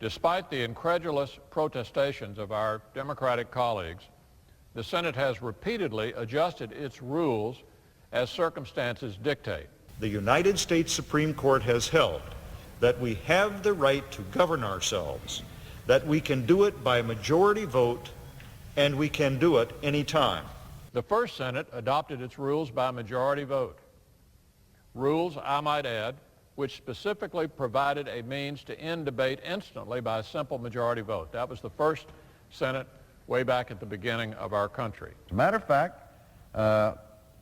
Despite the incredulous protestations of our Democratic colleagues, the Senate has repeatedly adjusted its rules as circumstances dictate. The United States Supreme Court has held that we have the right to govern ourselves, that we can do it by majority vote, and we can do it anytime. The first Senate adopted its rules by majority vote. Rules, I might add, which specifically provided a means to end debate instantly by a simple majority vote. That was the first Senate way back at the beginning of our country. As a matter of fact,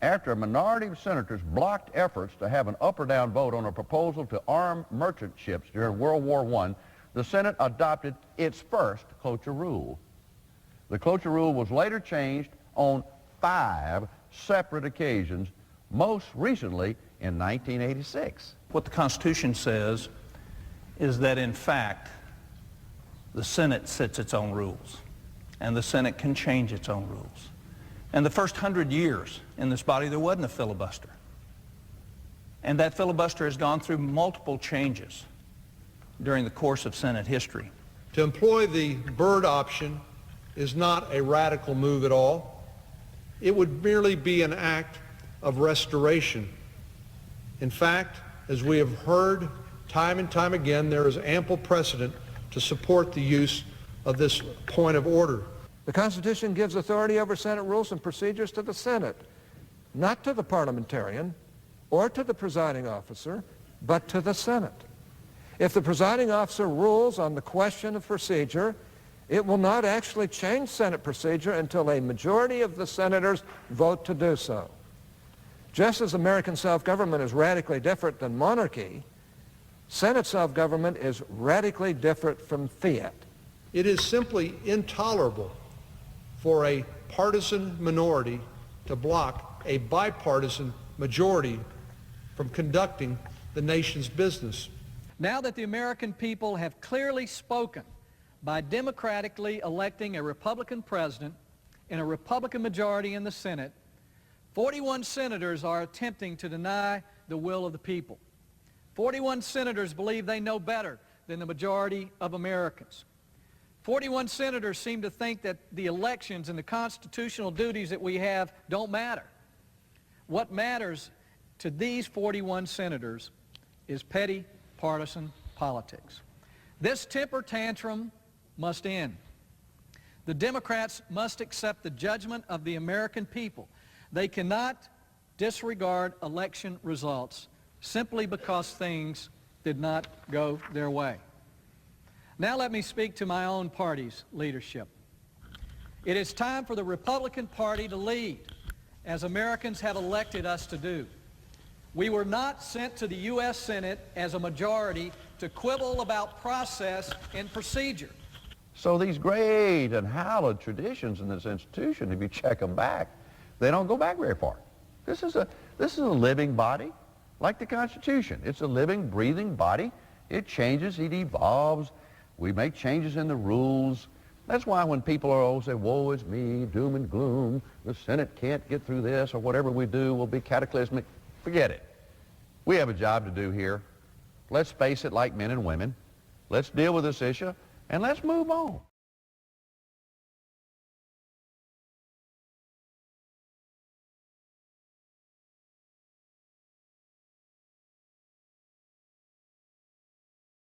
after a minority of senators blocked efforts to have an up or down vote on a proposal to arm merchant ships during World War I, the Senate adopted its first cloture rule. The cloture rule was later changed on 5 separate occasions, most recently in 1986. What the Constitution says is that, in fact, the Senate sets its own rules, and the Senate can change its own rules. And the first 100 years in this body, there wasn't a filibuster. And that filibuster has gone through multiple changes during the course of Senate history. To employ the Byrd option is not a radical move at all. It would merely be an act of restoration. In fact, as we have heard time and time again, there is ample precedent to support the use of this point of order. The Constitution gives authority over Senate rules and procedures to the Senate, not to the parliamentarian or to the presiding officer, but to the Senate. If the presiding officer rules on the question of procedure, it will not actually change Senate procedure until a majority of the senators vote to do so. Just as American self-government is radically different than monarchy, Senate self-government is radically different from fiat. It is simply intolerable for a partisan minority to block a bipartisan majority from conducting the nation's business. Now that the American people have clearly spoken by democratically electing a Republican president and a Republican majority in the Senate, 41 senators are attempting to deny the will of the people. 41 senators believe they know better than the majority of Americans. 41 senators seem to think that the elections and the constitutional duties that we have don't matter. What matters to these 41 senators is petty partisan politics. This temper tantrum must end. The Democrats must accept the judgment of the American people. They cannot disregard election results simply because things did not go their way. Now let me speak to my own party's leadership. It is time for the Republican Party to lead, as Americans have elected us to do. We were not sent to the U.S. Senate as a majority to quibble about process and procedure. So these great and hallowed traditions in this institution, if you check them back, they don't go back very far. This is a living body, like the Constitution. It's a living, breathing body. It changes, it evolves. We make changes in the rules. That's why when people are always say, woe is me, doom and gloom, the Senate can't get through this, or whatever we do will be cataclysmic, forget it. We have a job to do here. Let's face it like men and women. Let's deal with this issue, and let's move on.